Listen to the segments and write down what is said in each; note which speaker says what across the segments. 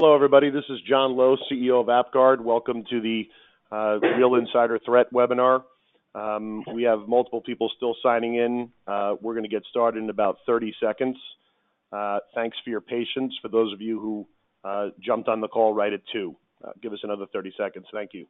Speaker 1: Hello, everybody. This is John Lowe, CEO of AppGuard. Welcome to the Real Insider Threat webinar. We have multiple people still signing in. We're going to get started in about 30 seconds. Thanks for your patience. For those of you who jumped on the call right at 2, give us another 30 seconds. Thank you.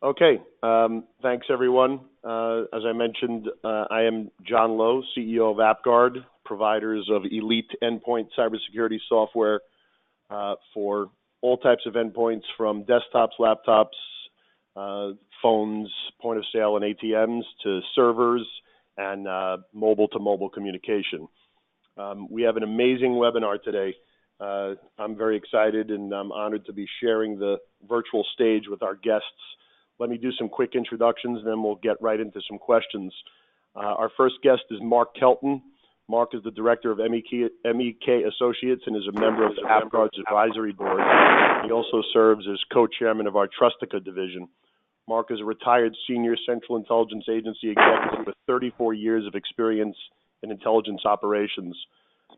Speaker 1: Okay, thanks everyone. As I mentioned, I am John Lowe, CEO of AppGuard, providers of elite endpoint cybersecurity software for all types of endpoints from desktops, laptops, phones, point of sale and ATMs to servers and mobile-to-mobile communication. We have an amazing webinar today. I'm very excited and I'm honored to be sharing the virtual stage with our guests. Let me do some quick introductions, and then we'll get right into some questions. Our first guest is Mark Kelton. Mark is the director of MEK Associates and is a member of AppGuard's advisory board. He also serves as co-chairman of our Trustica division. Mark is a retired senior Central Intelligence Agency executive with 34 years of experience in intelligence operations.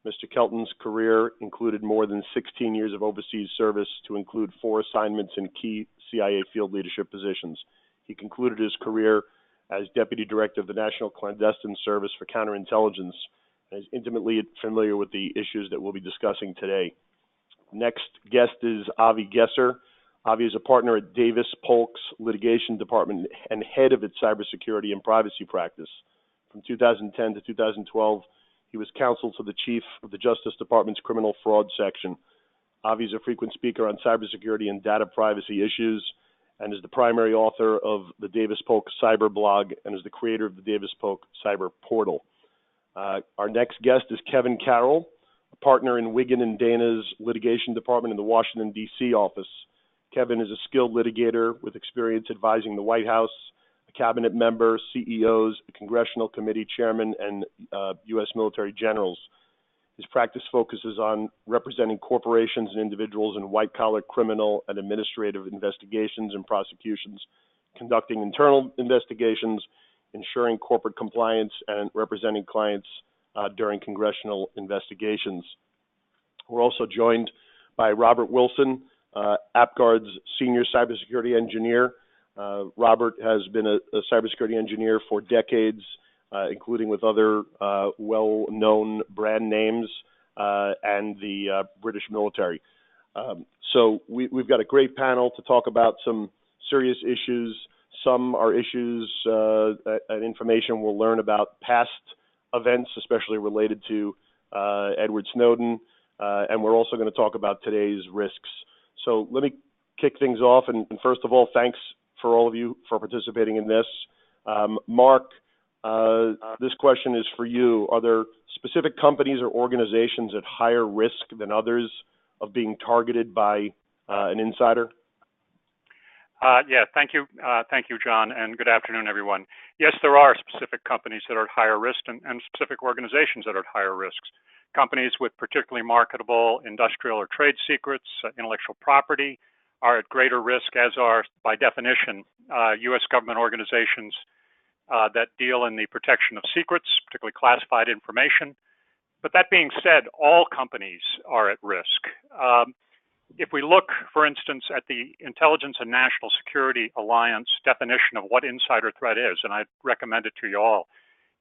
Speaker 1: Mr. Kelton's career included more than 16 years of overseas service, to include 4 assignments in key CIA field leadership positions. He concluded his career as Deputy Director of the National Clandestine Service for Counterintelligence and is intimately familiar with the issues that we'll be discussing today. Next guest is Avi Gesser. Avi is a partner at Davis Polk's Litigation Department and head of its cybersecurity and privacy practice. From 2010 to 2012, he was counsel to the chief of the Justice Department's criminal fraud section. Avi is a frequent speaker on cybersecurity and data privacy issues and is the primary author of the Davis Polk Cyber Blog and is the creator of the Davis Polk Cyber Portal. Our next guest is Kevin Carroll, a partner in Wiggin and Dana's litigation department in the Washington, D.C. office. Kevin is a skilled litigator with experience advising the White House, cabinet member, CEOs, a congressional committee chairman, and U.S. military generals. His practice focuses on representing corporations and individuals in white-collar criminal and administrative investigations and prosecutions, conducting internal investigations, ensuring corporate compliance, and representing clients during congressional investigations. We're also joined by Robert Wilson, AppGuard's senior cybersecurity engineer. Robert has been a cybersecurity engineer for decades, including with other well-known brand names and the British military. So we've got a great panel to talk about some serious issues. Some are issues and information we'll learn about past events, especially related to Edward Snowden, and we're also going to talk about today's risks. So let me kick things off, and first of all, thanks for all of you for participating in this. Mark, this question is for you. Are there specific companies or organizations at higher risk than others of being targeted by an insider?
Speaker 2: Yeah, thank you, John, and good afternoon, everyone. Yes, there are specific companies that are at higher risk and specific organizations that are at higher risks. Companies with particularly marketable industrial or trade secrets, intellectual property, are at greater risk, as are, by definition, U.S. government organizations that deal in the protection of secrets, particularly classified information. But that being said, all companies are at risk. If we look, for instance, at the Intelligence and National Security Alliance definition of what insider threat is, and I'd recommend it to you all,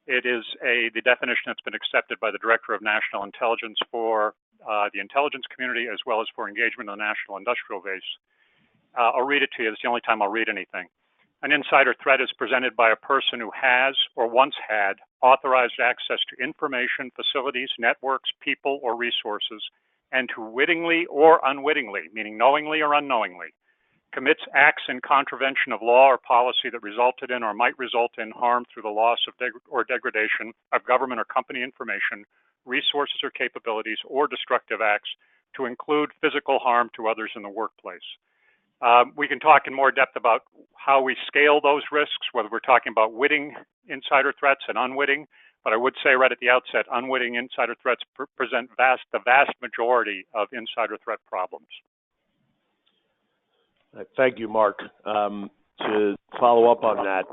Speaker 2: it is the definition that's been accepted by the Director of National Intelligence for the intelligence community, as well as for engagement in the national industrial base. I'll read it to you. It's the only time I'll read anything. An insider threat is presented by a person who has or once had authorized access to information, facilities, networks, people, or resources, and who wittingly or unwittingly, meaning knowingly or unknowingly, commits acts in contravention of law or policy that resulted in or might result in harm through the loss of or degradation of government or company information, resources or capabilities, or destructive acts to include physical harm to others in the workplace. We can talk in more depth about how we scale those risks, whether we're talking about witting insider threats and unwitting, but I would say right at the outset, unwitting insider threats present the vast majority of insider threat problems.
Speaker 1: Thank you, Mark. To follow up on that,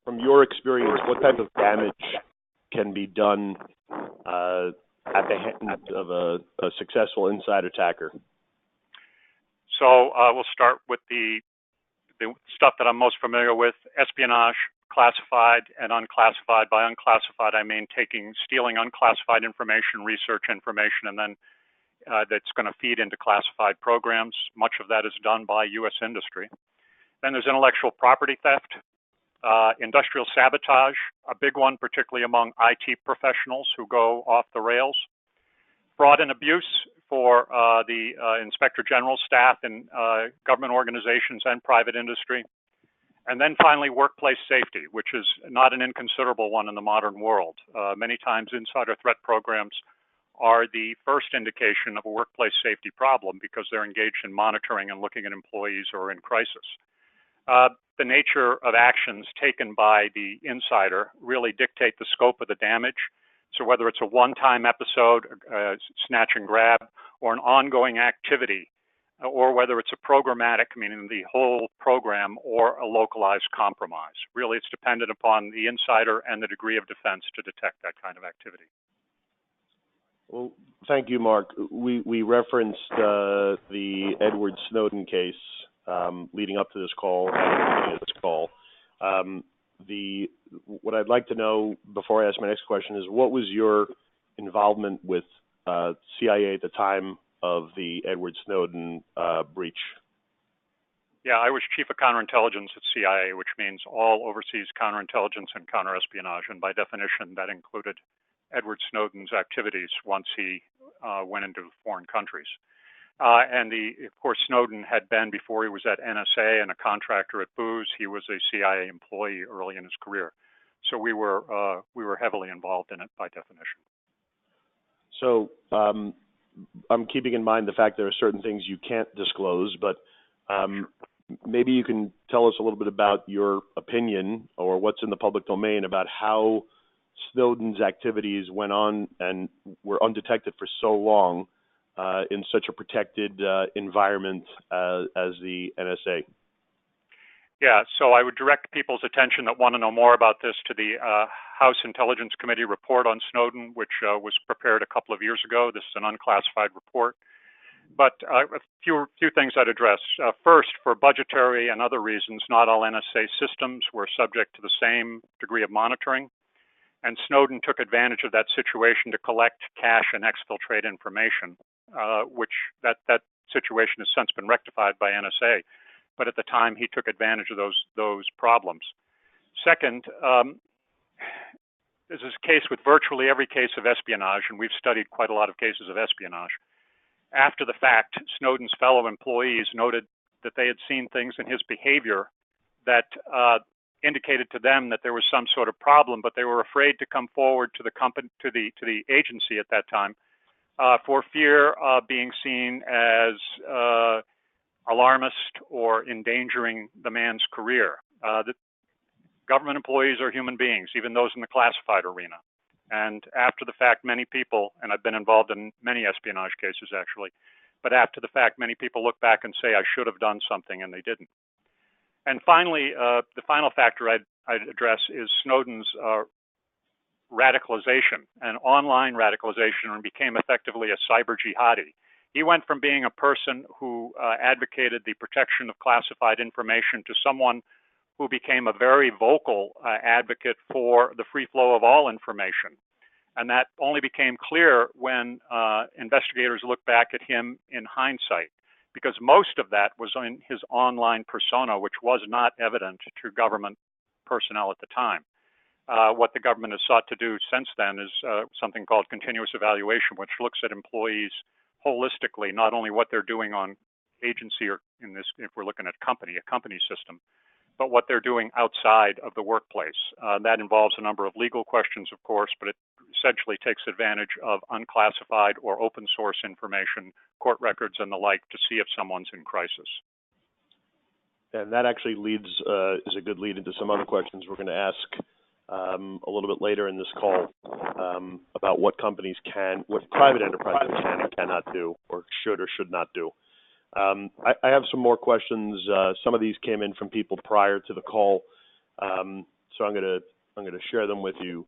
Speaker 1: from your experience, what type of damage can be done at the hands of a successful inside attacker?
Speaker 2: So we'll start with the stuff that I'm most familiar with: espionage, classified and unclassified. By unclassified, I mean stealing unclassified information, research information, and then that's going to feed into classified programs. Much of that is done by U.S. industry. Then there's intellectual property theft, industrial sabotage, a big one, particularly among IT professionals who go off the rails. Fraud and abuse for the Inspector General staff in government organizations and private industry. And then finally, workplace safety, which is not an inconsiderable one in the modern world. Many times insider threat programs are the first indication of a workplace safety problem because they're engaged in monitoring and looking at employees who are in crisis. The nature of actions taken by the insider really dictate the scope of the damage. So whether it's a one-time episode, snatch and grab, or an ongoing activity, or whether it's a programmatic, meaning the whole program, or a localized compromise. Really, it's dependent upon the insider and the degree of defense to detect that kind of activity.
Speaker 1: Well, thank you, Mark. We referenced the Edward Snowden case leading up to this call and this call. What I'd like to know before I ask my next question is, what was your involvement with CIA at the time of the Edward Snowden breach?
Speaker 2: Yeah, I was chief of counterintelligence at CIA, which means all overseas counterintelligence and counterespionage, and by definition, that included Edward Snowden's activities once he went into foreign countries. Of course, Snowden had been, before he was at NSA and a contractor at Booz, he was a CIA employee early in his career. So we were heavily involved in it by definition.
Speaker 1: So I'm keeping in mind the fact there are certain things you can't disclose, but maybe you can tell us a little bit about your opinion or what's in the public domain about how Snowden's activities went on and were undetected for so long in such a protected environment as the NSA.
Speaker 2: Yeah, so I would direct people's attention that want to know more about this to the House Intelligence Committee report on Snowden, which was prepared a couple of years ago. This is an unclassified report. But a few things I'd address. First, for budgetary and other reasons, not all NSA systems were subject to the same degree of monitoring. And Snowden took advantage of that situation to collect, cache, and exfiltrate information, which that situation has since been rectified by NSA. But at the time, he took advantage of those problems. Second, this is a case with virtually every case of espionage, and we've studied quite a lot of cases of espionage. After the fact, Snowden's fellow employees noted that they had seen things in his behavior that indicated to them that there was some sort of problem, but they were afraid to come forward to the company, to the agency at that time, for fear of being seen as alarmist or endangering the man's career. The government employees are human beings, even those in the classified arena. And after the fact, many people, and I've been involved in many espionage cases actually, but after the fact, many people look back and say, I should have done something, and they didn't. And finally, the final factor I'd address is Snowden's radicalization, and online radicalization, and became effectively a cyber jihadi. He went from being a person who advocated the protection of classified information to someone who became a very vocal advocate for the free flow of all information. And that only became clear when investigators looked back at him in hindsight, because most of that was in his online persona, which was not evident to government personnel at the time. What the government has sought to do since then is something called continuous evaluation, which looks at employees holistically, not only what they're doing on agency, or in this, if we're looking at a company system, but what they're doing outside of the workplace. That involves a number of legal questions, of course, but it essentially takes advantage of unclassified or open source information, court records and the like, to see if someone's in crisis.
Speaker 1: And that actually is a good lead into some other questions we're going to ask a little bit later in this call about what private enterprises can and cannot do, or should not do. I have some more questions. Some of these came in from people prior to the call, so I'm going to share them with you.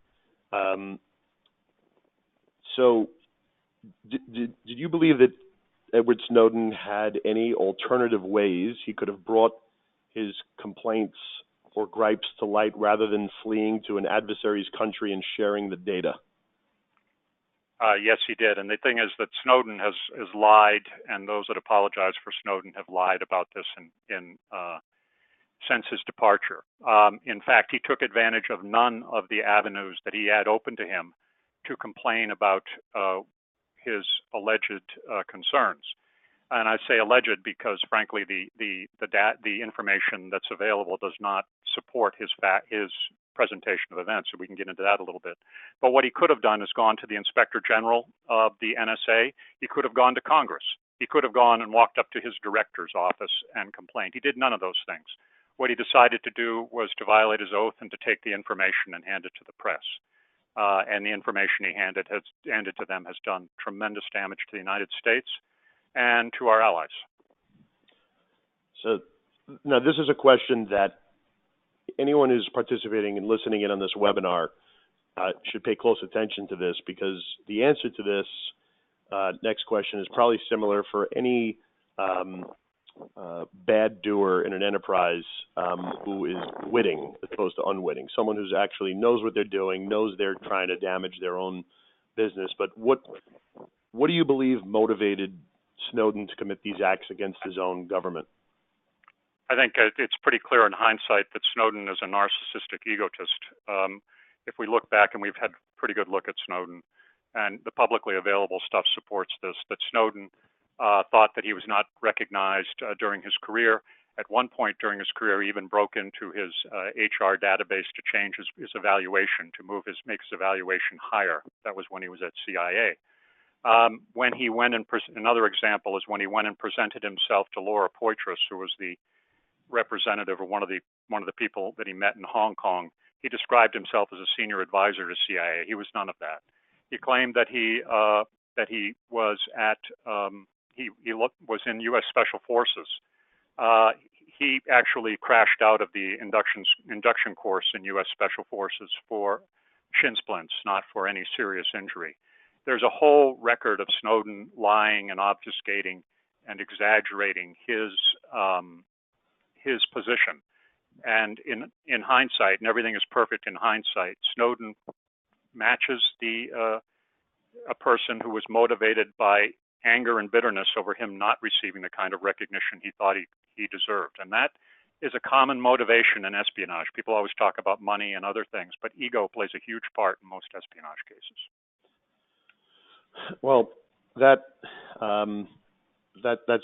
Speaker 1: So, did you believe that Edward Snowden had any alternative ways he could have brought his complaints or gripes to light rather than fleeing to an adversary's country and sharing the data?
Speaker 2: Yes, he did. And the thing is that Snowden has lied, and those that apologize for Snowden have lied about this since his departure. In fact, he took advantage of none of the avenues that he had open to him to complain about his alleged concerns. And I say alleged because, frankly, the information that's available does not support his presentation of events, so we can get into that a little bit. But what he could have done is gone to the Inspector General of the NSA. He could have gone to Congress. He could have gone and walked up to his director's office and complained. He did none of those things. What he decided to do was to violate his oath and to take the information and hand it to the press. And the information he handed to them has done tremendous damage to the United States and to our allies.
Speaker 1: So now this is a question that anyone who's participating and listening in on this webinar should pay close attention to this, because the answer to this next question is probably similar for any bad doer in an enterprise who is witting as opposed to unwitting, someone who's actually knows what they're doing, knows they're trying to damage their own business. But what do you believe motivated Snowden to commit these acts against his own government?
Speaker 2: I think it's pretty clear in hindsight that Snowden is a narcissistic egotist. If we look back, and we've had a pretty good look at Snowden, and the publicly available stuff supports this, that Snowden thought that he was not recognized during his career. At one point during his career, he even broke into his HR database to change his evaluation, to make his evaluation higher. That was when he was at CIA. When he went and another example is when he went and presented himself to Laura Poitras, who was the representative or one of the people that he met in Hong Kong. He described himself as a senior advisor to CIA. He was none of that. He claimed that he was was in U.S. Special Forces. He actually crashed out of the induction course in U.S. Special Forces for shin splints, not for any serious injury. There's a whole record of Snowden lying and obfuscating and exaggerating his position. And in hindsight, and everything is perfect in hindsight, Snowden matches a person who was motivated by anger and bitterness over him not receiving the kind of recognition he thought he deserved. And that is a common motivation in espionage. People always talk about money and other things, but ego plays a huge part in most espionage cases.
Speaker 1: Well, that's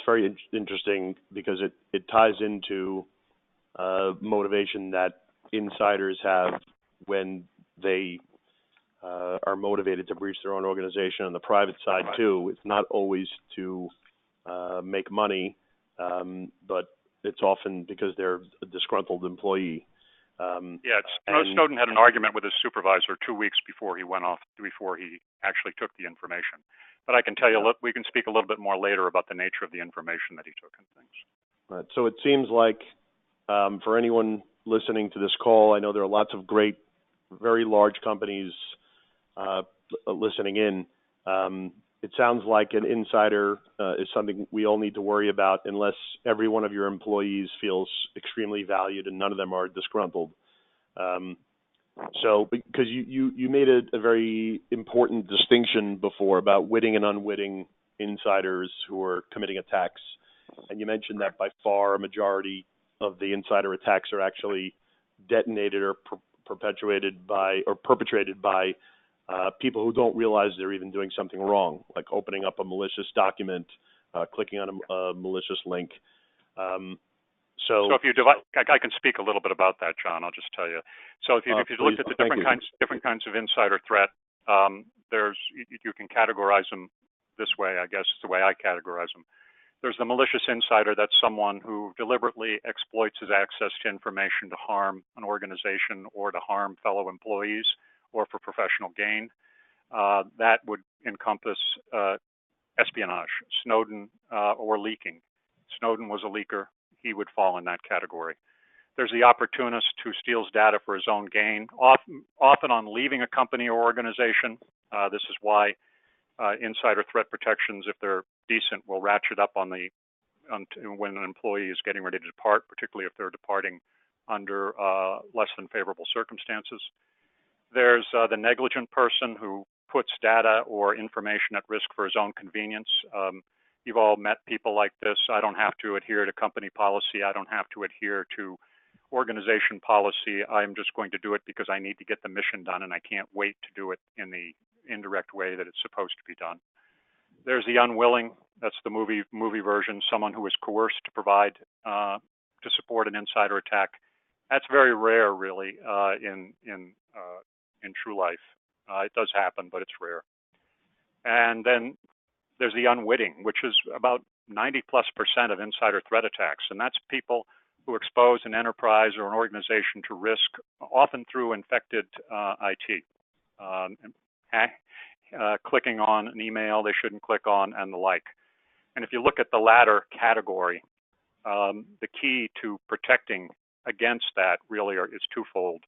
Speaker 1: very interesting, because it ties into motivation that insiders have when they are motivated to breach their own organization. On the private side too, it's not always to make money, but it's often because they're a disgruntled employee.
Speaker 2: Snowden had an argument with his supervisor 2 weeks before he went off, before he actually took the information. But I can tell you, we can speak a little bit more later about the nature of the information that he took and things.
Speaker 1: Right. So it seems like for anyone listening to this call, I know there are lots of great, very large companies listening in. It sounds like an insider is something we all need to worry about, unless every one of your employees feels extremely valued and none of them are disgruntled. So, because you made a very important distinction before about witting and unwitting insiders who are committing attacks, and you mentioned that by far a majority of the insider attacks are actually detonated or perpetrated by people who don't realize they're even doing something wrong, like opening up a malicious document, clicking on a malicious link.
Speaker 2: So if you divide, I can speak a little bit about that, John. I'll just tell you. So if you looked at the different kinds of insider threat, you can categorize them this way. I guess is the way I categorize them. There's the malicious insider. That's someone who deliberately exploits his access to information to harm an organization or to harm fellow employees or for professional gain. That would encompass espionage, Snowden, or leaking. Snowden was a leaker. He would fall in that category. There's the opportunist who steals data for his own gain, often on leaving a company or organization. This is why insider threat protections, if they're decent, will ratchet up when an employee is getting ready to depart, particularly if they're departing under less than favorable circumstances. There's the negligent person who puts data or information at risk for his own convenience. You've all met people like this. I don't have to adhere to company policy. I don't have to adhere to organization policy. I'm just going to do it because I need to get the mission done, and I can't wait to do it in the indirect way that it's supposed to be done. There's the unwilling. That's the movie version. Someone who is coerced to provide to support an insider attack. That's very rare, really, in true life. It does happen, but it's rare. And then there's the unwitting, which is about 90+% of insider threat attacks, and that's people who expose an enterprise or an organization to risk, often through infected IT, clicking on an email they shouldn't click on, and the like. And if you look at the latter category, the key to protecting against that really is twofold.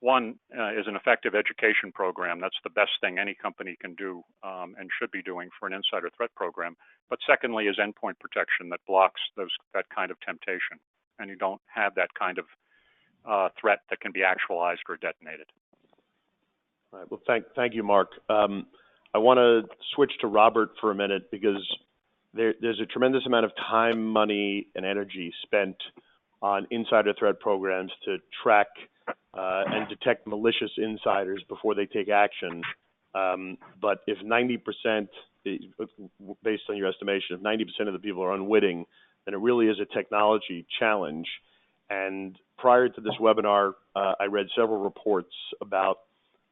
Speaker 2: One is an effective education program. That's the best thing any company can do and should be doing for an insider threat program. But secondly is endpoint protection that blocks that kind of temptation, and you don't have that kind of threat that can be actualized or detonated.
Speaker 1: All right. Well, thank you, Mark. I want to switch to Robert for a minute because there's a tremendous amount of time, money, and energy spent on insider threat programs to track and detect malicious insiders before they take action. But if 90%, based on your estimation, if 90% of the people are unwitting, then it really is a technology challenge. And prior to this webinar, I read several reports about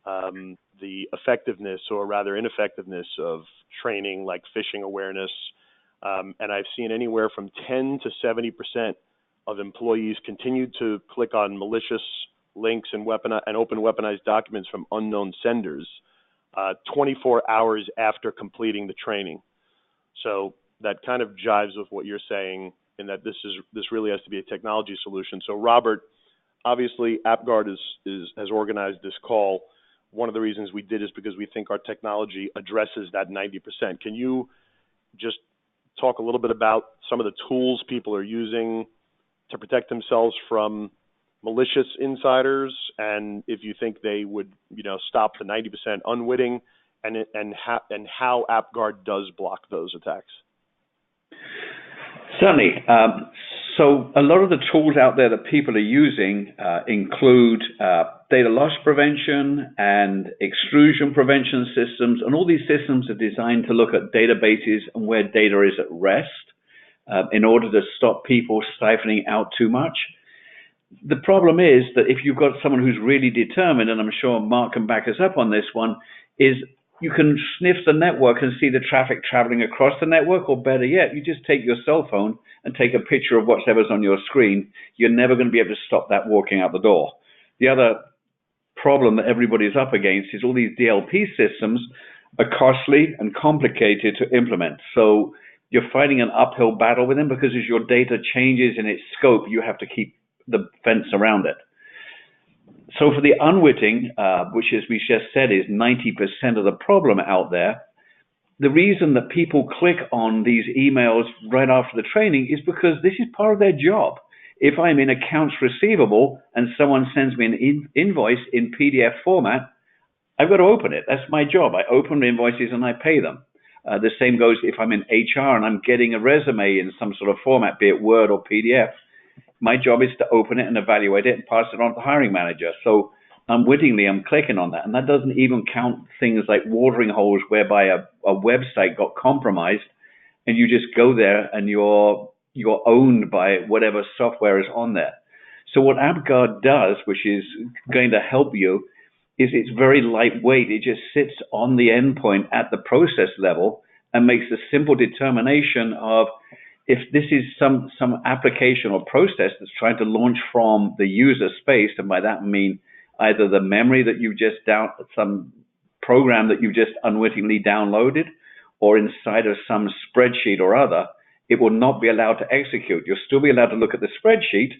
Speaker 1: the effectiveness, or rather ineffectiveness, of training like phishing awareness. And I've seen anywhere from 10 to 70% of employees continue to click on malicious links and open weaponized documents from unknown senders 24 hours after completing the training. So that kind of jives with what you're saying, in that this really has to be a technology solution. So Robert, obviously AppGuard has organized this call. One of the reasons we did is because we think our technology addresses that 90%. Can you just talk a little bit about some of the tools people are using to protect themselves from malicious insiders, and if you think they would, stop the 90% unwitting, and how AppGuard does block those attacks?
Speaker 3: Certainly. So a lot of the tools out there that people are using include data loss prevention and extrusion prevention systems, and all these systems are designed to look at databases and where data is at rest in order to stop people siphoning out too much. The problem is that if you've got someone who's really determined, and I'm sure Mark can back us up on this one, is you can sniff the network and see the traffic traveling across the network, or better yet, you just take your cell phone and take a picture of whatever's on your screen. You're never going to be able to stop that walking out the door. The other problem that everybody's up against is all these DLP systems are costly and complicated to implement. So you're fighting an uphill battle with them, because as your data changes in its scope, you have to keep the fence around it. So for the unwitting, which, as we just said, is 90% of the problem out there, the reason that people click on these emails right after the training is because this is part of their job. If I'm in accounts receivable and someone sends me an invoice in PDF format, I've got to open it. That's my job. I open invoices and I pay them. The same goes if I'm in HR and I'm getting a resume in some sort of format, be it Word or PDF. My job is to open it and evaluate it and pass it on to the hiring manager. So unwittingly, I'm clicking on that. And that doesn't even count things like watering holes whereby a website got compromised and you just go there and you're you're owned by whatever software is on there. So what AppGuard does, which is going to help you, is it's very lightweight. It just sits on the endpoint at the process level and makes a simple determination of if this is some application or process that's trying to launch from the user space, and by that I mean either the memory that you just some program that you just unwittingly downloaded, or inside of some spreadsheet or other, it will not be allowed to execute. You'll still be allowed to look at the spreadsheet,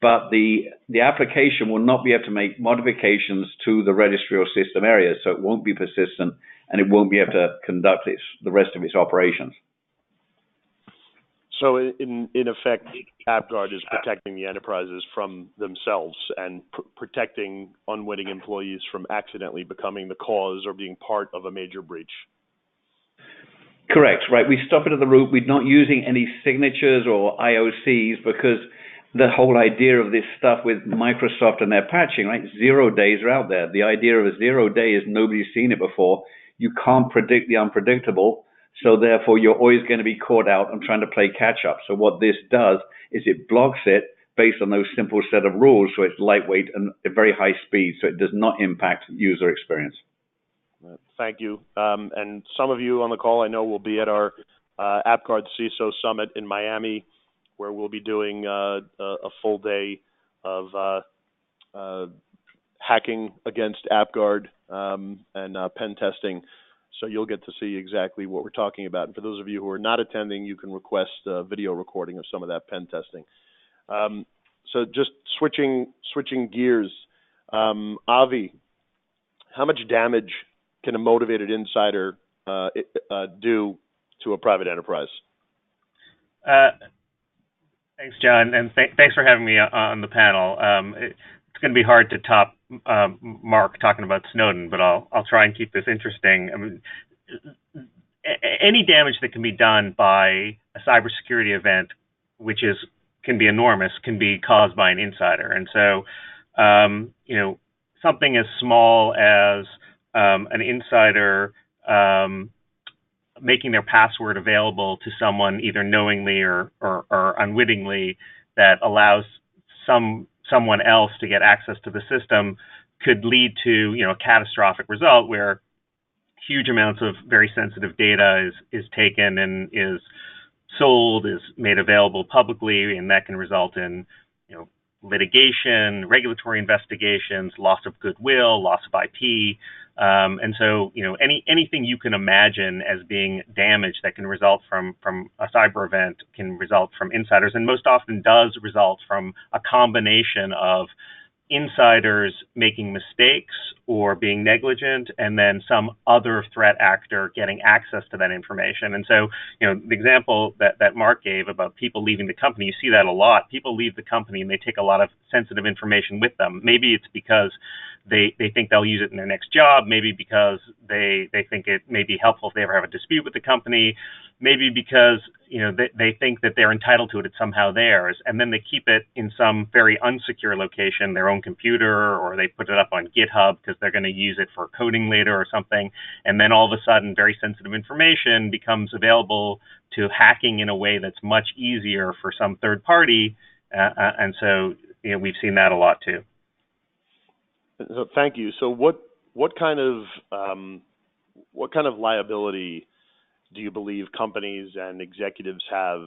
Speaker 3: but the application will not be able to make modifications to the registry or system areas, so it won't be persistent and it won't be able to conduct the rest of its operations.
Speaker 1: So in effect, AppGuard is protecting the enterprises from themselves and protecting unwitting employees from accidentally becoming the cause or being part of a major breach.
Speaker 3: Correct, right. We stop it at the root. We're not using any signatures or IOCs because the whole idea of this stuff with Microsoft and their patching, right? 0 days are out there. The idea of a 0 day is nobody's seen it before. You can't predict the unpredictable. So therefore, you're always going to be caught out and trying to play catch up. So what this does is it blocks it based on those simple set of rules. So it's lightweight and at very high speed. So it does not impact user experience.
Speaker 1: Thank you. And some of you on the call I know will be at our AppGuard CISO Summit in Miami, where we'll be doing a full day of hacking against AppGuard and pen testing. So you'll get to see exactly what we're talking about. And for those of you who are not attending, you can request a video recording of some of that pen testing. So just switching gears, Avi, how much damage can a motivated insider do to a private enterprise?
Speaker 4: Thanks, John, and thanks for having me on the panel. It's going to be hard to top Mark talking about Snowden, but I'll try and keep this interesting. I mean, any damage that can be done by a cybersecurity event, which can be enormous, can be caused by an insider. And so, something as small as an insider making their password available to someone either knowingly or unwittingly that allows someone else to get access to the system could lead to a catastrophic result where huge amounts of very sensitive data is taken and is sold, is made available publicly, and that can result in litigation, regulatory investigations, loss of goodwill, loss of IP. And so, anything you can imagine as being damage that can result from a cyber event can result from insiders, and most often does result from a combination of insiders making mistakes or being negligent, and then some other threat actor getting access to that information. And so, the example that Mark gave about people leaving the company, you see that a lot. People leave the company and they take a lot of sensitive information with them. Maybe it's because they think they'll use it in their next job, maybe because they think it may be helpful if they ever have a dispute with the company, maybe because they think that they're entitled to it, it's somehow theirs, and then they keep it in some very unsecure location, their own computer, or they put it up on GitHub because they're going to use it for coding later or something, and then all of a sudden very sensitive information becomes available to hacking in a way that's much easier for some third party, and so we've seen that a lot too.
Speaker 1: So thank you. So what kind of liability do you believe companies and executives have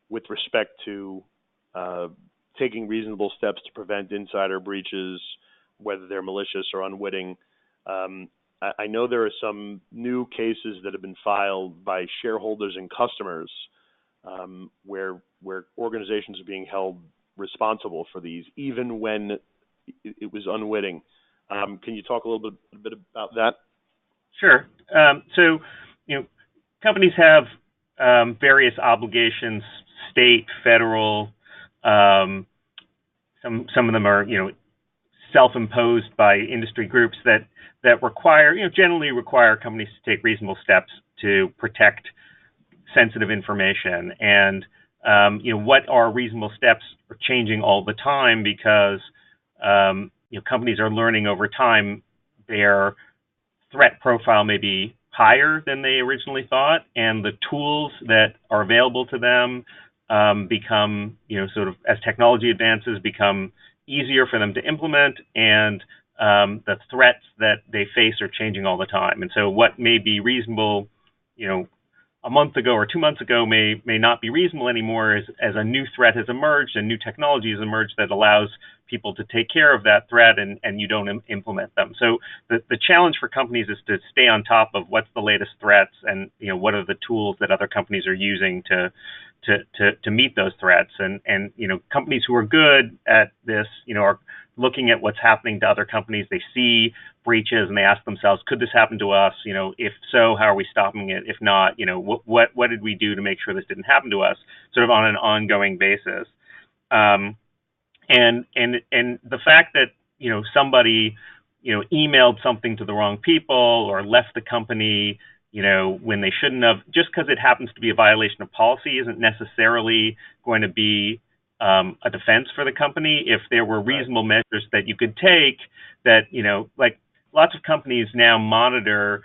Speaker 1: with respect to taking reasonable steps to prevent insider breaches, whether they're malicious or unwitting? I know there are some new cases that have been filed by shareholders and customers where organizations are being held responsible for these, even when it was unwitting. Can you talk a bit about that?
Speaker 4: Sure. So, companies have various obligations, state, federal. Some of them are, self-imposed by industry groups that require, generally require companies to take reasonable steps to protect sensitive information. And what are reasonable steps are changing all the time because companies are learning over time their threat profile may be higher than they originally thought, and the tools that are available to them become, sort of as technology advances, become easier for them to implement, and the threats that they face are changing all the time. And so what may be reasonable, a month ago or 2 months ago may not be reasonable anymore as a new threat has emerged and new technology has emerged that allows people to take care of that threat, and you don't implement them. So the challenge for companies is to stay on top of what's the latest threats and what are the tools that other companies are using to meet those threats. And companies who are good at this are looking at what's happening to other companies. They see breaches and they ask themselves, could this happen to us? If so, how are we stopping it? If not, what did we do to make sure this didn't happen to us, sort of on an ongoing basis. And the fact that somebody emailed something to the wrong people or left the company when they shouldn't have, just because it happens to be a violation of policy, isn't necessarily going to be a defense for the company. If there were reasonable measures that you could take, that like lots of companies now monitor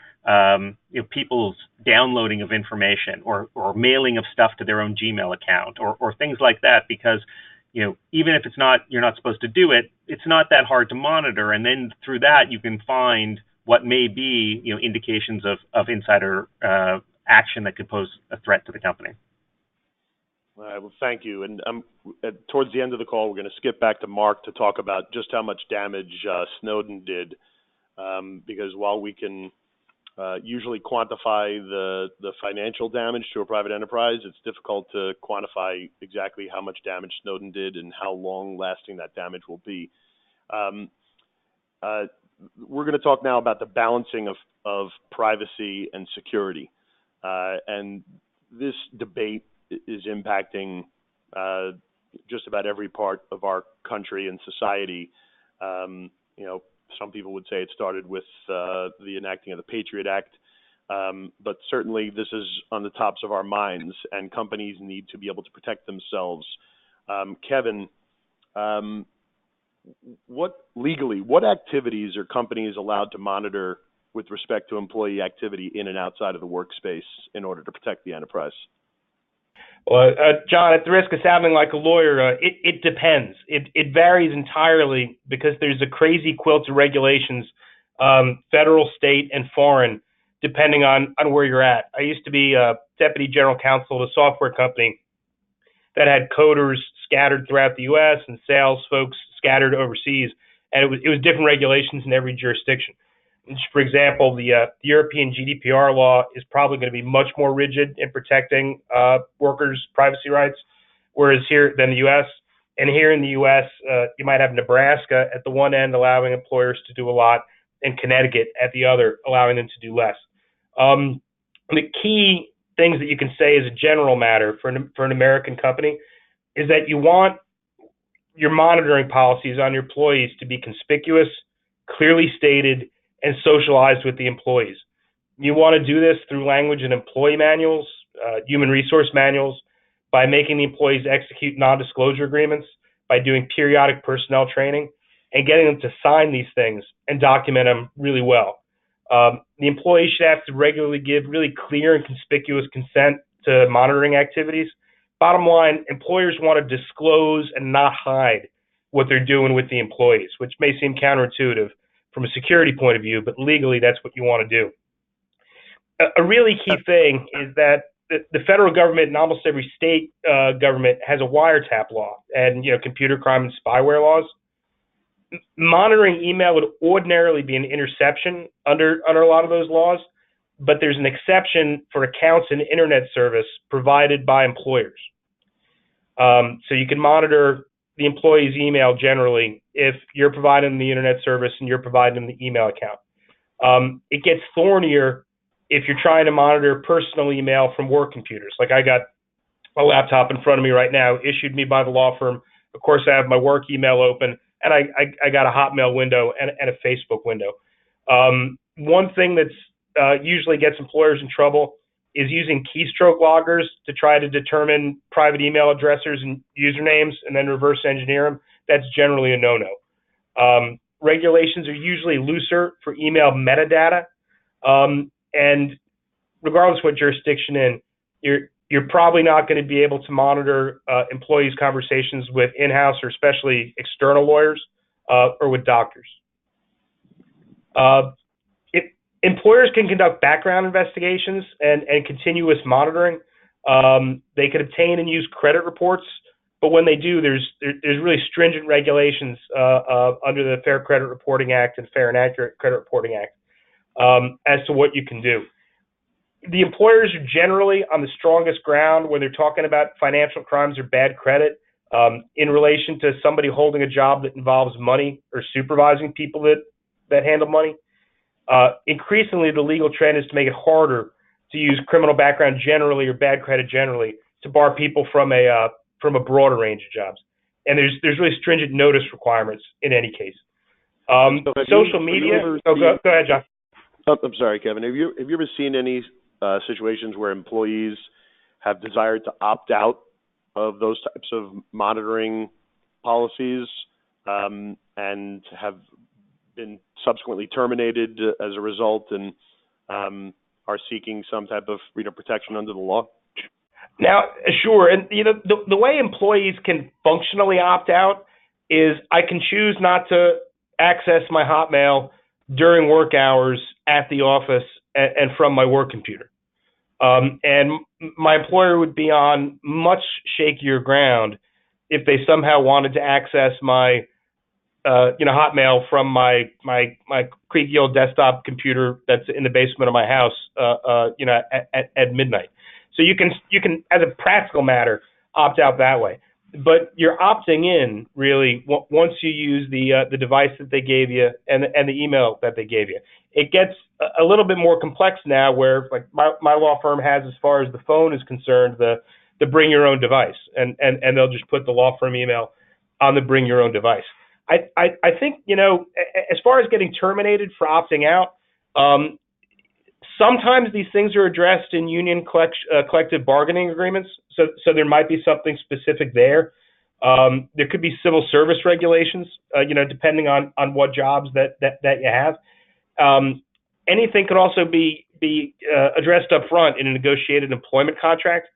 Speaker 4: people's downloading of information or mailing of stuff to their own Gmail account or things like that, because even if you're not supposed to do it, it's not that hard to monitor, and then through that you can find what may be indications of insider action that could pose a threat to the company.
Speaker 1: All right, well, thank you. And towards the end of the call, we're going to skip back to Mark to talk about just how much damage Snowden did, because while we can usually quantify the financial damage to a private enterprise, it's difficult to quantify exactly how much damage Snowden did and how long-lasting that damage will be. We're going to talk now about the balancing of privacy and security, and this debate is impacting just about every part of our country and society. Some people would say it started with the enacting of the Patriot Act, but certainly this is on the tops of our minds, and companies need to be able to protect themselves. Kevin, what activities are companies allowed to monitor with respect to employee activity in and outside of the workspace in order to protect the enterprise?
Speaker 5: Well, John, at the risk of sounding like a lawyer, it depends. It varies entirely because there's a crazy quilt of regulations, federal, state, and foreign, depending on where you're at. I used to be deputy general counsel at a software company that had coders scattered throughout the U.S. and sales folks scattered overseas, and it was different regulations in every jurisdiction. For example, the European GDPR law is probably going to be much more rigid in protecting workers' privacy rights, whereas here than the U.S. And here in the U.S., you might have Nebraska at the one end allowing employers to do a lot, and Connecticut at the other allowing them to do less. The key things that you can say as a general matter for an American company is that you want your monitoring policies on your employees to be conspicuous, clearly stated, and socialized with the employees. You want to do this through language in employee manuals, human resource manuals, by making the employees execute non-disclosure agreements, by doing periodic personnel training, and getting them to sign these things and document them really well. The employees should have to regularly give really clear and conspicuous consent to monitoring activities. Bottom line, employers want to disclose and not hide what they're doing with the employees, which may seem counterintuitive from a security point of view, but legally that's what you want to do. A really key thing is that the federal government and almost every state government has a wiretap law and computer crime and spyware laws. Monitoring email would ordinarily be an interception under a lot of those laws, but there's an exception for accounts and internet service provided by employers. So you can monitor the employee's email generally if you're providing the internet service and you're providing the email account. It gets thornier if you're trying to monitor personal email from work computers. Like I got a laptop in front of me right now, issued me by the law firm. Of course, I have my work email open, and I got a Hotmail window and a Facebook window. One thing that's usually gets employers in trouble is using keystroke loggers to try to determine private email addressers and usernames and then reverse engineer them. That's generally a no-no. Regulations are usually looser for email metadata. And regardless of what jurisdiction You're probably not going to be able to monitor employees' conversations with in-house or especially external lawyers or with doctors. Employers can conduct background investigations and continuous monitoring. They can obtain and use credit reports, but when they do, there's really stringent regulations under the Fair Credit Reporting Act and Fair and Accurate Credit Reporting Act as to what you can do. The employers are generally on the strongest ground when they're talking about financial crimes or bad credit in relation to somebody holding a job that involves money or supervising people that handle money. Increasingly, the legal trend is to make it harder to use criminal background generally or bad credit generally to bar people from a broader range of jobs. And there's really stringent notice requirements in any case. Social media. Go ahead, John.
Speaker 1: I'm sorry, Kevin. Have you ever seen any situations where employees have desired to opt out of those types of monitoring policies and have been subsequently terminated as a result and are seeking some type of protection under the law?
Speaker 5: Now, sure. And the way employees can functionally opt out is I can choose not to access my Hotmail during work hours at the office and from my work computer. And my employer would be on much shakier ground if they somehow wanted to access my Hotmail from my creaky old desktop computer that's in the basement of my house, at midnight. So you can, as a practical matter, opt out that way. But you're opting in really once you use the device that they gave you and the email that they gave you. It gets a little bit more complex now, where like my law firm has, as far as the phone is concerned, the bring your own device, and they'll just put the law firm email on the bring your own device. I think, as far as getting terminated for opting out, sometimes these things are addressed in union collective bargaining agreements, so there might be something specific there. There could be civil service regulations, depending on what jobs that you have. Anything could also be addressed up front in a negotiated employment contract,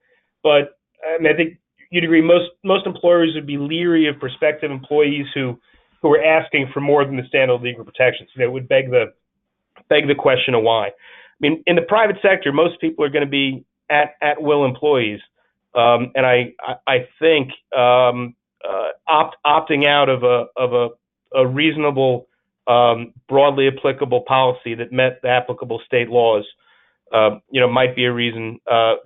Speaker 5: but I think you'd agree most employers would be leery of prospective employees who are asking for more than the standard legal protections. It would beg the question of why. I mean, in the private sector, most people are going to be at will employees, and I think opting out of a reasonable, broadly applicable policy that met the applicable state laws, might be a reason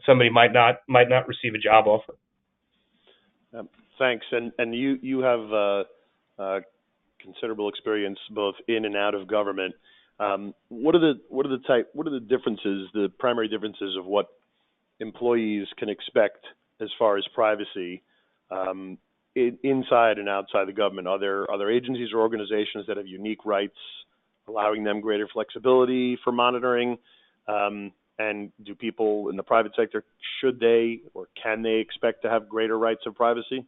Speaker 5: somebody might not receive a job offer.
Speaker 1: Thanks, and you have considerable experience both in and out of government. What are the differences, the primary differences of what employees can expect as far as privacy inside and outside the government? Are there agencies or organizations that have unique rights, allowing them greater flexibility for monitoring? And do people in the private sector, should they or can they expect to have greater rights of privacy?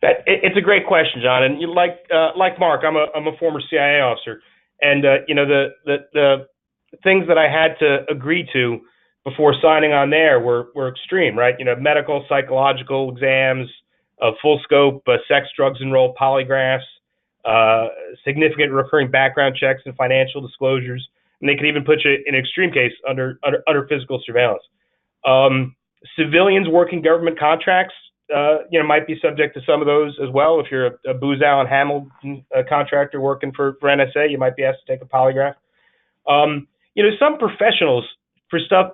Speaker 5: It's a great question, John. And like Mark, I'm a former CIA officer, and the things that I had to agree to before signing on there were extreme, right? Medical, psychological exams, full scope, sex, drugs, enroll polygraphs, significant recurring background checks and financial disclosures, and they could even put you in an extreme case under physical surveillance. Civilians working government contracts, might be subject to some of those as well. If you're a Booz Allen Hamilton contractor working for NSA, you might be asked to take a polygraph. Some professionals for stuff,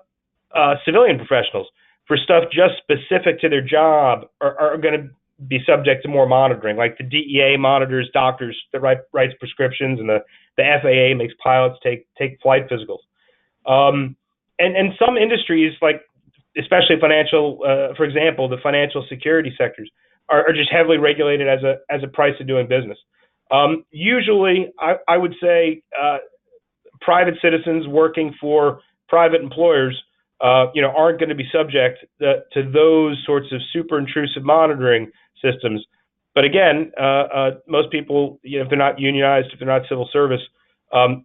Speaker 5: civilian professionals for stuff just specific to their job are going to be subject to more monitoring. Like the DEA monitors doctors that writes prescriptions, and the FAA makes pilots take flight physicals. And some industries, like especially financial, for example, the financial security sectors are just heavily regulated as a price of doing business. Usually, I would say private citizens working for private employers, aren't going to be subject to those sorts of super intrusive monitoring systems. But again, most people, if they're not unionized, if they're not civil service,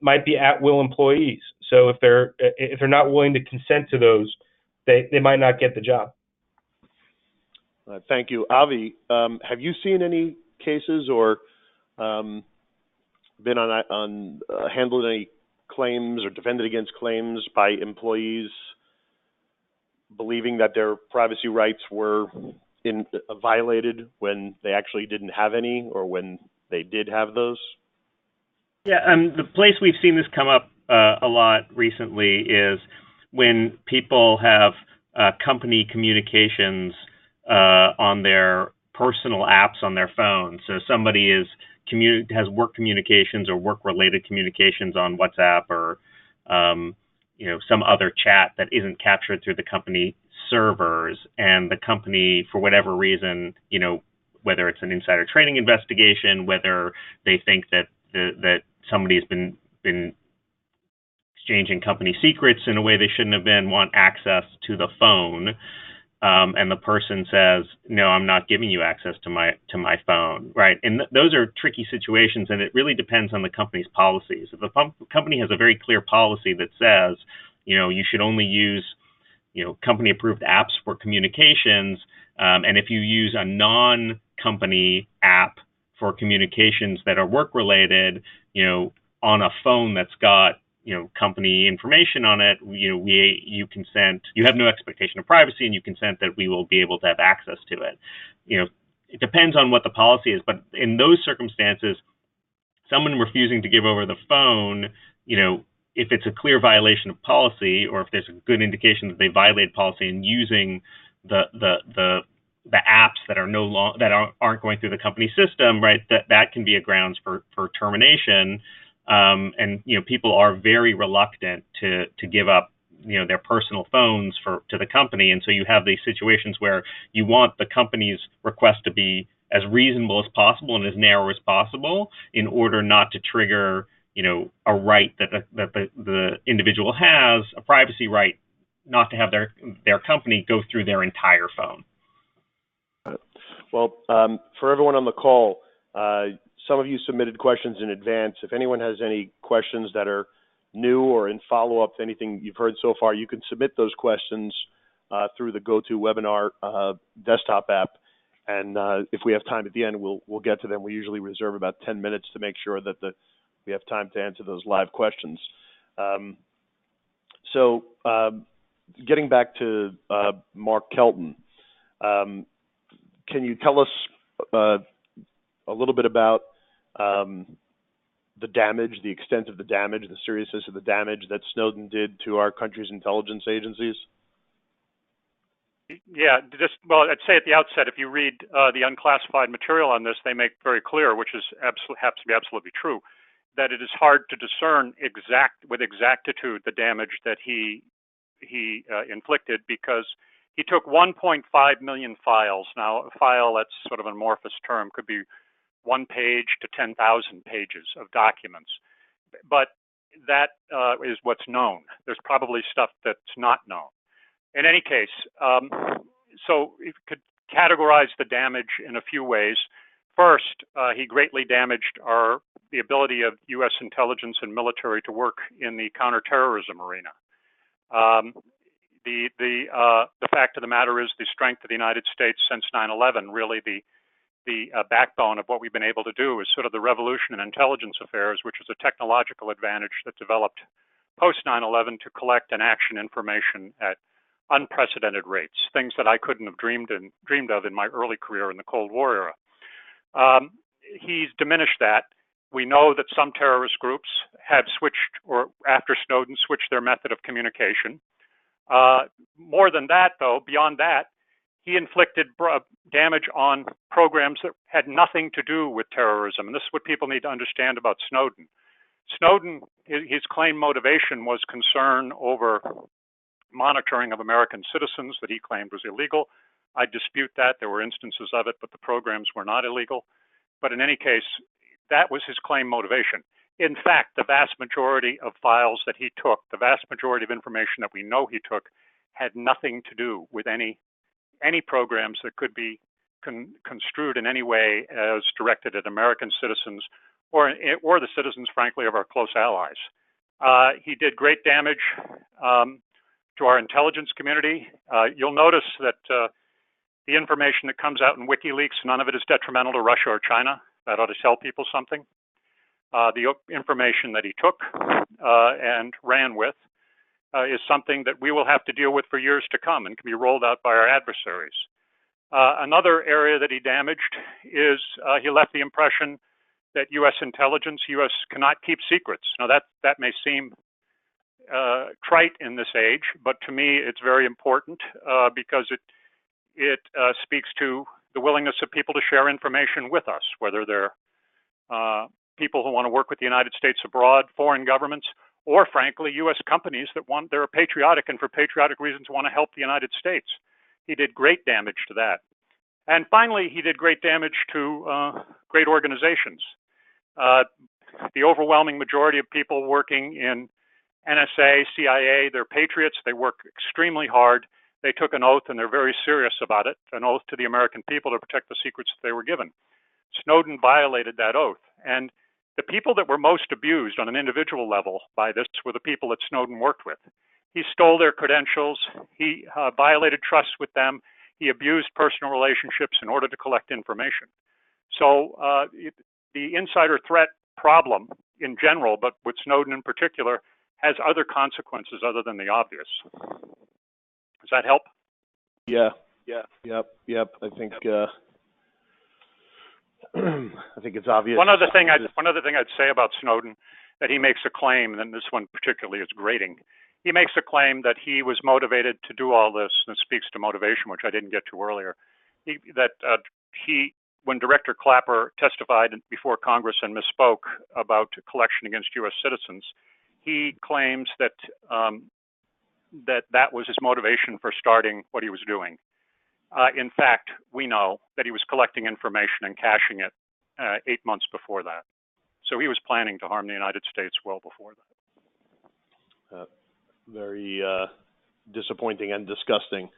Speaker 5: might be at will employees. So if they're not willing to consent to those, they might not get the job.
Speaker 1: Thank you. Avi, have you seen any cases or been on handled any claims or defended against claims by employees believing that their privacy rights were violated when they actually didn't have any, or when they did have those?
Speaker 4: Yeah, the place we've seen this come up a lot recently is when people have company communications on their personal apps on their phone. So somebody has work communications or work-related communications on WhatsApp or some other chat that isn't captured through the company servers, and the company, for whatever reason, whether it's an insider trading investigation, whether they think that that somebody's been exchanging company secrets in a way they shouldn't have been, want access to the phone, and the person says, "No, I'm not giving you access to my phone," right? And those are tricky situations, and it really depends on the company's policies. If the company has a very clear policy that says, you should only use, company-approved apps for communications, and if you use a non-company app for communications that are work-related, on a phone that's got company information on it, you consent, you have no expectation of privacy, and you consent that we will be able to have access to it. It depends on what the policy is, but in those circumstances, someone refusing to give over the phone, if it's a clear violation of policy, or if there's a good indication that they violate policy and using the apps that are aren't going through the company system, right? That can be a grounds for termination. And people are very reluctant to give up their personal phones to the company, and so you have these situations where you want the company's request to be as reasonable as possible and as narrow as possible in order not to trigger a right that the individual has, a privacy right, not to have their company go through their entire phone.
Speaker 1: Well, for everyone on the call, some of you submitted questions in advance. If anyone has any questions that are new or in follow-up to anything you've heard so far, you can submit those questions through the GoToWebinar desktop app. And if we have time at the end, we'll get to them. We usually reserve about 10 minutes to make sure that we have time to answer those live questions. So getting back to Mark Kelton, can you tell us a little bit about the damage, the extent of the damage, the seriousness of the damage that Snowden did to our country's intelligence agencies?
Speaker 2: Yeah, I'd say at the outset, if you read the unclassified material on this, they make very clear, which happens to be absolutely true, that it is hard to discern with exactitude the damage that he inflicted, because he took 1.5 million files. Now, a file, that's sort of an amorphous term, could be 1 page to 10,000 pages of documents. But that is what's known. There's probably stuff that's not known. In any case, so you could categorize the damage in a few ways. First, he greatly damaged the ability of U.S. intelligence and military to work in the counterterrorism arena. The fact of the matter is, the strength of the United States since 9/11, really the backbone of what we've been able to do, is sort of the revolution in intelligence affairs, which is a technological advantage that developed post 9/11 to collect and action information at unprecedented rates, things that I couldn't have dreamed of in my early career in the Cold War era. He's diminished that. We know that some terrorist groups have switched, or after Snowden, switched their method of communication. More than that, though, beyond that, he inflicted damage on programs that had nothing to do with terrorism. And this is what people need to understand about Snowden. Snowden, his claimed motivation was concern over monitoring of American citizens that he claimed was illegal. I dispute that. There were instances of it, but the programs were not illegal. But in any case, that was his claimed motivation. In fact, the vast majority of files that he took, the vast majority of information that we know he took, had nothing to do with any programs that could be construed in any way as directed at American citizens or the citizens, frankly, of our close allies. He did great damage to our intelligence community. You'll notice that The information that comes out in WikiLeaks, none of it is detrimental to Russia or China. That ought to tell people something. The information that he took and ran with is something that we will have to deal with for years to come and can be rolled out by our adversaries. Another area that he damaged is he left the impression that U.S. intelligence, U.S. cannot keep secrets. Now that may seem trite in this age, but to me it's very important because it speaks to the willingness of people to share information with us, whether they're people who want to work with the United States abroad, foreign governments, or frankly, U.S. companies that they're patriotic and for patriotic reasons want to help the United States. He did great damage to that. And finally, he did great damage to great organizations. The overwhelming majority of people working in NSA, CIA, they're patriots. They work extremely hard. They took an oath and they're very serious about it, an oath to the American people to protect the secrets that they were given. Snowden violated that oath. And the people that were most abused on an individual level by this were the people that Snowden worked with. He stole their credentials. He violated trust with them. He abused personal relationships in order to collect information. So the insider threat problem in general, but with Snowden in particular, has other consequences other than the obvious. Does that help?
Speaker 1: Yeah. Yep. I think I think it's obvious.
Speaker 2: One other thing I'd say about Snowden, that he makes a claim, and this one particularly is grating. He makes a claim that he was motivated to do all this, and it speaks to motivation, which I didn't get to earlier. When Director Clapper testified before Congress and misspoke about collection against U.S. citizens, he claims that that was his motivation for starting what he was doing. In fact, we know that he was collecting information and caching it 8 months before that. So he was planning to harm the United States well before that.
Speaker 1: Very disappointing and disgusting.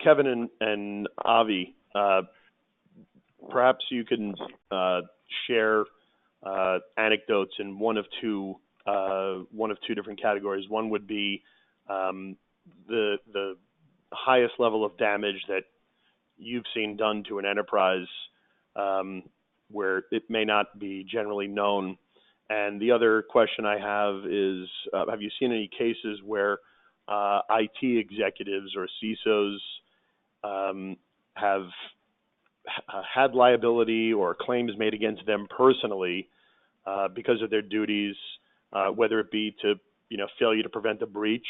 Speaker 1: Kevin and Avi, perhaps you can share anecdotes in one of two different categories. One would be the highest level of damage that you've seen done to an enterprise where it may not be generally known. And the other question I have is, have you seen any cases where IT executives or CISOs have had liability or claims made against them personally because of their duties, whether it be to failure to prevent a breach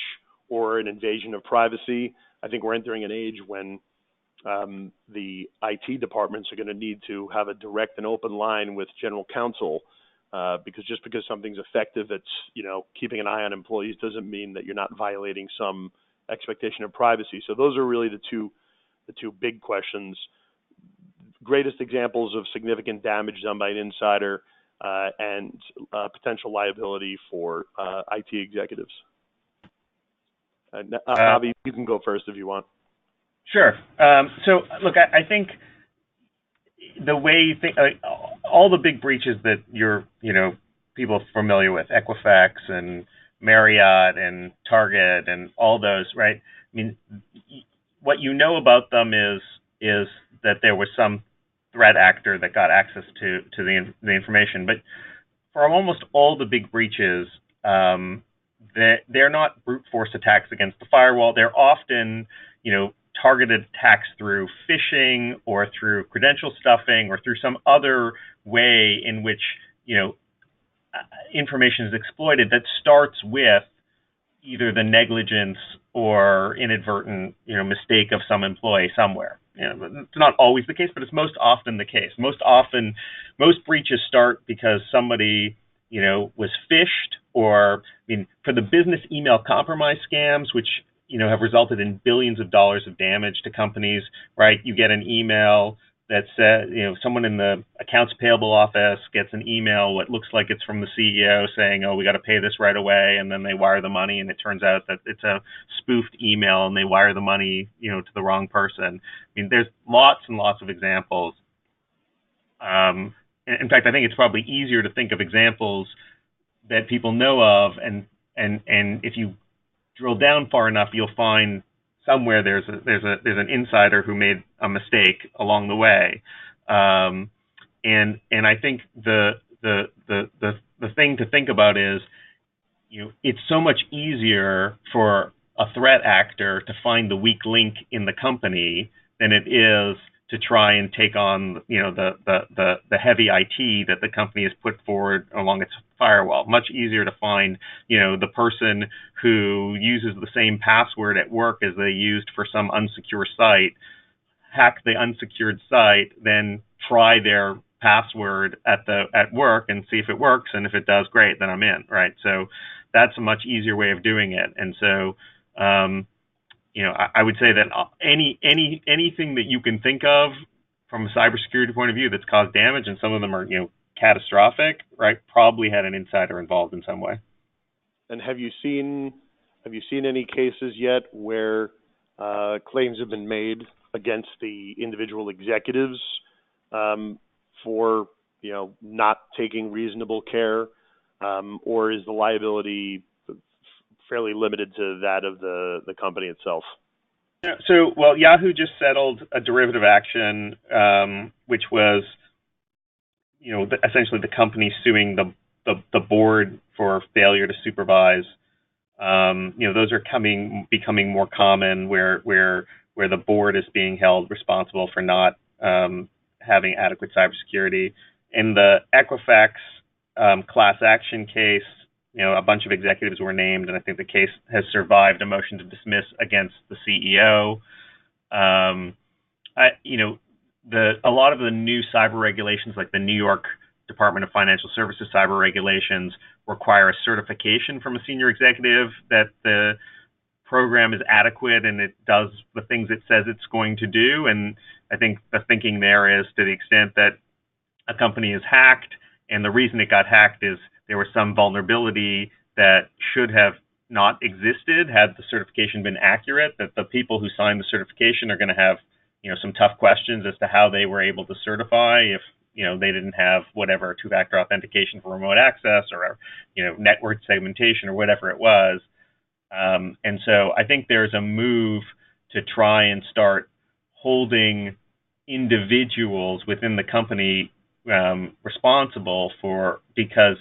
Speaker 1: or an invasion of privacy? I think we're entering an age when the IT departments are going to need to have a direct and open line with general counsel, because just because something's effective at keeping an eye on employees doesn't mean that you're not violating some expectation of privacy. So those are really the two big questions. Greatest examples of significant damage done by an insider and potential liability for IT executives. Avi, you can go first if you want.
Speaker 4: Sure. So, look, I think the way you think, all the big breaches that people are familiar with, Equifax and Marriott and Target and all those, right? I mean, what you know about them is that there was some threat actor that got access to the information. But for almost all the big breaches, they're not brute force attacks against the firewall. They're often, targeted attacks through phishing or through credential stuffing or through some other way in which, information is exploited that starts with either the negligence or inadvertent, mistake of some employee somewhere. It's not always the case, but it's most often the case. Most breaches start because somebody, was phished, or, for the business email compromise scams, which, have resulted in billions of dollars of damage to companies, right? You get an email that says, someone in the accounts payable office gets an email, what looks like it's from the CEO saying, oh, we got to pay this right away. And then they wire the money, and it turns out that it's a spoofed email and they wire the money, to the wrong person. There's lots and lots of examples. In fact, I think it's probably easier to think of examples that people know of. And if you drill down far enough, you'll find somewhere there's an insider who made a mistake along the way. And I think the thing to think about is, it's so much easier for a threat actor to find the weak link in the company than it is to try and take on, the heavy IT that the company has put forward along its firewall. Much easier to find, the person who uses the same password at work as they used for some unsecure site, hack the unsecured site, then try their password at work and see if it works, and if it does, great, then I'm in, right? So that's a much easier way of doing it. And so I would say that anything that you can think of from a cybersecurity point of view that's caused damage, and some of them are catastrophic, right, probably had an insider involved in some way.
Speaker 1: And have you seen any cases yet where claims have been made against the individual executives for not taking reasonable care, or is the liability fairly limited to that of the company itself?
Speaker 4: Yeah, so, Yahoo just settled a derivative action, which was, essentially the company suing the board for failure to supervise. Those are becoming more common, where the board is being held responsible for not having adequate cybersecurity. In the Equifax class action case, a bunch of executives were named, and I think the case has survived a motion to dismiss against the CEO. A lot of the new cyber regulations, like the New York Department of Financial Services cyber regulations, require a certification from a senior executive that the program is adequate and it does the things it says it's going to do. And I think the thinking there is, to the extent that a company is hacked, and the reason it got hacked is there was some vulnerability that should have not existed had the certification been accurate, that the people who signed the certification are going to have, some tough questions as to how they were able to certify if, they didn't have whatever two-factor authentication for remote access, or, network segmentation, or whatever it was. And so I think there's a move to try and start holding individuals within the company responsible for, because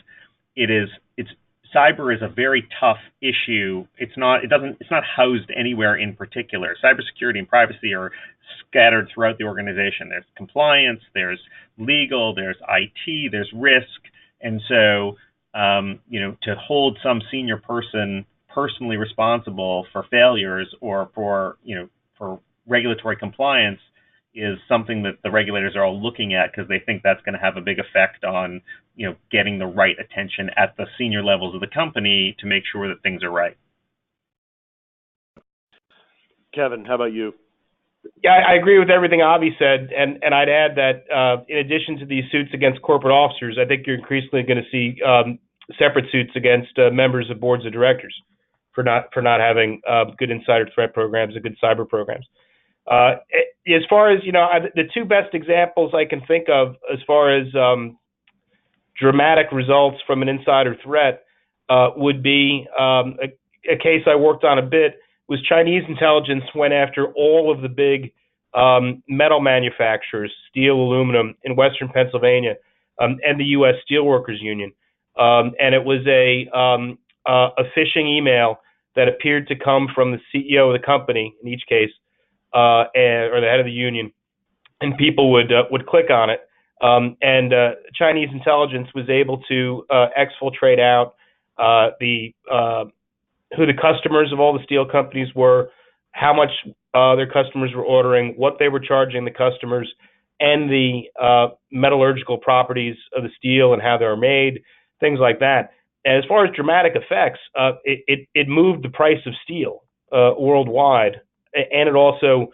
Speaker 4: cyber is a very tough issue. It's not housed anywhere in particular. Cybersecurity and privacy are scattered throughout the organization. There's compliance, there's legal, there's IT, there's risk. And so, to hold some senior person personally responsible for failures or for regulatory compliance is something that the regulators are all looking at, because they think that's going to have a big effect on, getting the right attention at the senior levels of the company to make sure that things are right.
Speaker 1: Kevin, how about you?
Speaker 5: Yeah, I agree with everything Avi said, and I'd add that in addition to these suits against corporate officers, I think you're increasingly going to see separate suits against members of boards of directors for not having good insider threat programs and good cyber programs. As far as the two best examples I can think of as far as dramatic results from an insider threat would be a case I worked on a bit. Was Chinese intelligence went after all of the big metal manufacturers, steel, aluminum, in Western Pennsylvania, and the U.S. Steelworkers Union, and it was a phishing email that appeared to come from the CEO of the company in each case, or the head of the union, and people would click on it, and Chinese intelligence was able to exfiltrate out who the customers of all the steel companies were, how much their customers were ordering, what they were charging the customers, and the metallurgical properties of the steel and how they were made, things like that. And as far as dramatic effects, it moved the price of steel worldwide, and it also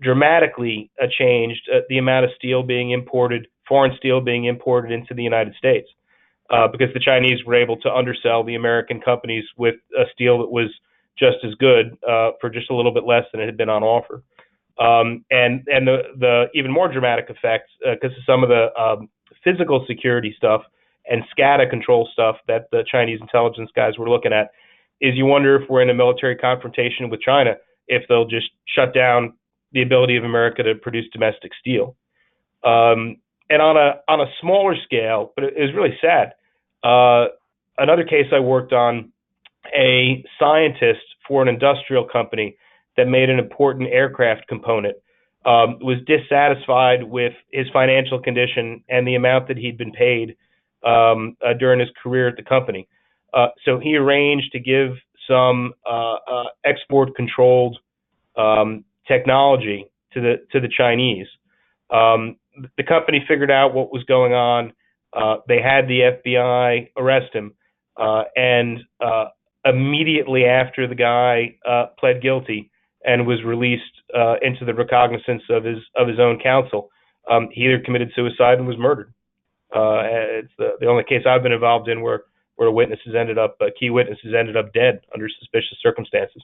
Speaker 5: dramatically changed the amount of steel being imported, foreign steel being imported into the United States, because the Chinese were able to undersell the American companies with steel that was just as good for just a little bit less than it had been on offer. And the even more dramatic effects, because of some of the physical security stuff and SCADA control stuff that the Chinese intelligence guys were looking at, is you wonder if we're in a military confrontation with China if they'll just shut down the ability of America to produce domestic steel. And on a smaller scale, but it was really sad. Another case I worked on, a scientist for an industrial company that made an important aircraft component was dissatisfied with his financial condition and the amount that he'd been paid during his career at the company. So he arranged to give some export-controlled technology to the Chinese. The company figured out what was going on. They had the FBI arrest him, and immediately after the guy pled guilty and was released into the recognizance of his own counsel, he either committed suicide and was murdered. It's the only case I've been involved in where key witnesses ended up dead under suspicious circumstances.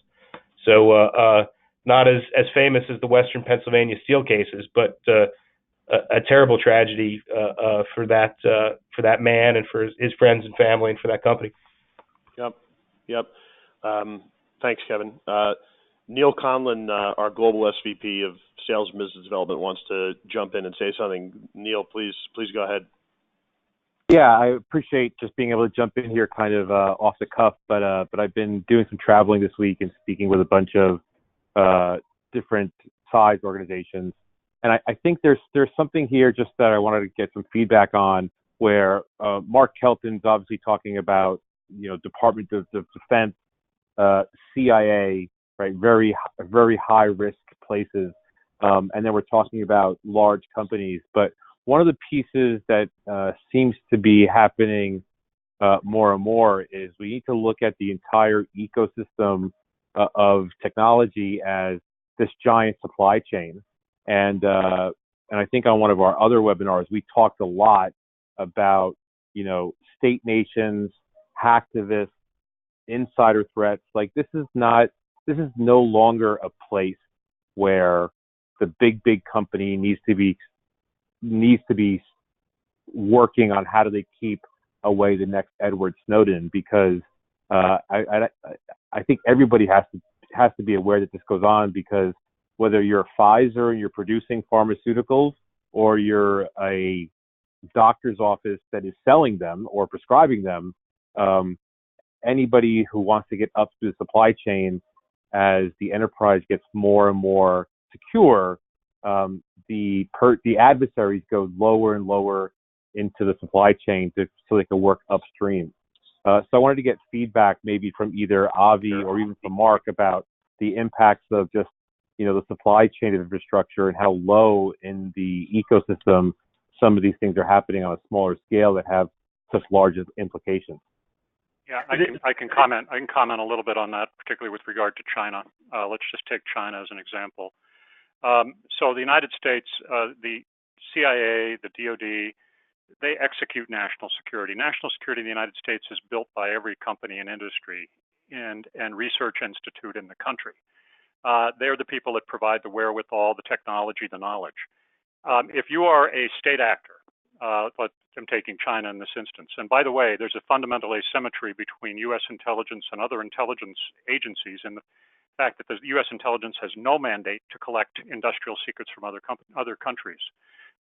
Speaker 5: So not as famous as the Western Pennsylvania steel cases, but a terrible tragedy for that man and for his friends and family and for that company.
Speaker 1: Yep. Thanks, Kevin. Neil Conlon, our global SVP of Sales and Business Development, wants to jump in and say something. Neil, please go ahead.
Speaker 6: Yeah, I appreciate just being able to jump in here kind of off the cuff, but I've been doing some traveling this week and speaking with a bunch of different size organizations. And I think there's something here just that I wanted to get some feedback on, where Mark Kelton's obviously talking about, Department of Defense, CIA, right, very high risk places, and then we're talking about large companies. But one of the pieces that seems to be happening more and more is we need to look at the entire ecosystem of technology as this giant supply chain. And I think on one of our other webinars, we talked a lot about, state nations, hacktivists, insider threats. Like this is no longer a place where the big company needs to be working on how do they keep away the next Edward Snowden, because I think everybody has to be aware that this goes on, because whether you're Pfizer and you're producing pharmaceuticals, or you're a doctor's office that is selling them or prescribing them, anybody who wants to get up through the supply chain as the enterprise gets more and more secure, the adversaries go lower and lower into the supply chain so they can work upstream. So I wanted to get feedback maybe from either Avi or even from Mark about the impacts of just, the supply chain infrastructure and how low in the ecosystem some of these things are happening on a smaller scale that have such large implications.
Speaker 2: Yeah, I can comment. I can comment a little bit on that, particularly with regard to China. Let's just take China as an example. So the United States, the CIA, the DoD, they execute national security. National security in the United States is built by every company and industry and research institute in the country. They're the people that provide the wherewithal, the technology, the knowledge. If you are a state actor, I'm taking China in this instance. And by the way, there's a fundamental asymmetry between U.S. intelligence and other intelligence agencies in the fact that the U.S. intelligence has no mandate to collect industrial secrets from other countries.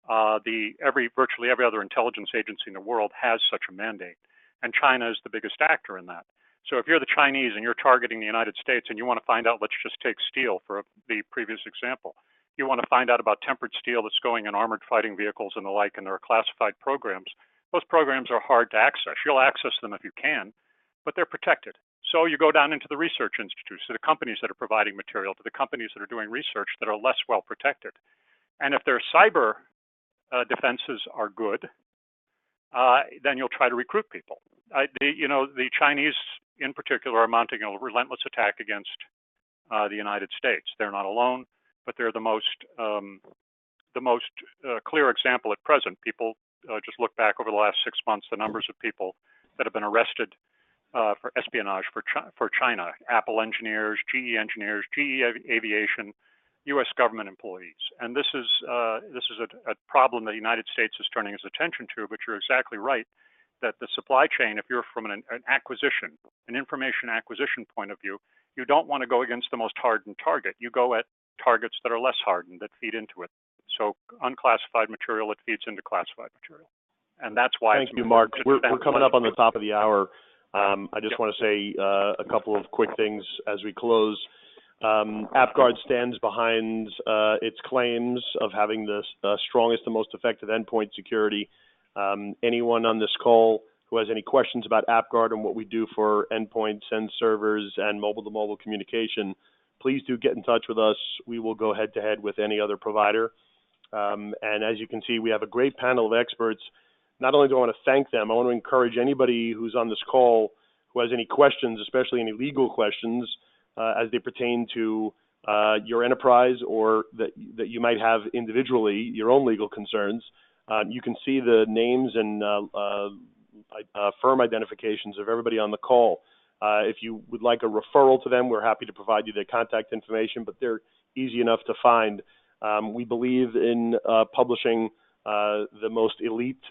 Speaker 2: Virtually every other intelligence agency in the world has such a mandate, and China is the biggest actor in that. So if you're the Chinese and you're targeting the United States and you want to find out, let's just take steel for the previous example. You want to find out about tempered steel that's going in armored fighting vehicles and the like, and there are classified programs. Those programs are hard to access. You'll access them if you can, but they're protected. So you go down into the research institutes, to the companies that are providing material, to the companies that are doing research that are less well protected. And if their cyber defenses are good, then you'll try to recruit people. The Chinese, in particular, are mounting a relentless attack against the United States. They're not alone, but they're the most clear example at present. People just look back over the last 6 months, the numbers of people that have been arrested for espionage for China: Apple engineers, GE engineers, GE Aviation, U.S. government employees. And this is a problem that the United States is turning its attention to. But you're exactly right. that the supply chain, if you're from an information acquisition point of view, you don't want to go against the most hardened target. You go at targets that are less hardened, that feed into it. So unclassified material that feeds into classified material. And that's why.
Speaker 1: Thank you, Mark. We're coming up on the top of the hour. I just want to say a couple of quick things as we close. AppGuard stands behind its claims of having the strongest and most effective endpoint security. Anyone on this call who has any questions about AppGuard and what we do for endpoints and servers and mobile-to-mobile communication, please do get in touch with us. We will go head-to-head with any other provider. And as you can see, we have a great panel of experts. Not only do I want to thank them, I want to encourage anybody who's on this call who has any questions, especially any legal questions, as they pertain to your enterprise or that you might have individually, your own legal concerns. You can see the names and firm identifications of everybody on the call. If you would like a referral to them, we're happy to provide you their contact information, but they're easy enough to find. We believe in publishing the most elite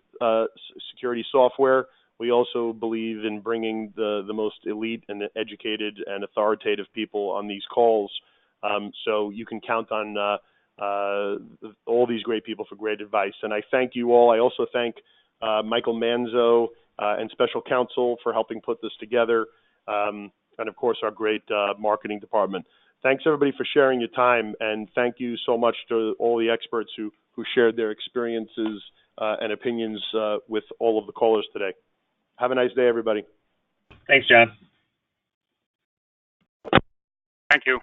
Speaker 1: security software. We also believe in bringing the most elite and educated and authoritative people on these calls. So you can count on all these great people for great advice. And I thank you all. I also thank Michael Manzo and special counsel for helping put this together. And of course, our great marketing department. Thanks everybody for sharing your time. And thank you so much to all the experts who shared their experiences and opinions with all of the callers today. Have a nice day, everybody.
Speaker 4: Thanks, John.
Speaker 2: Thank you.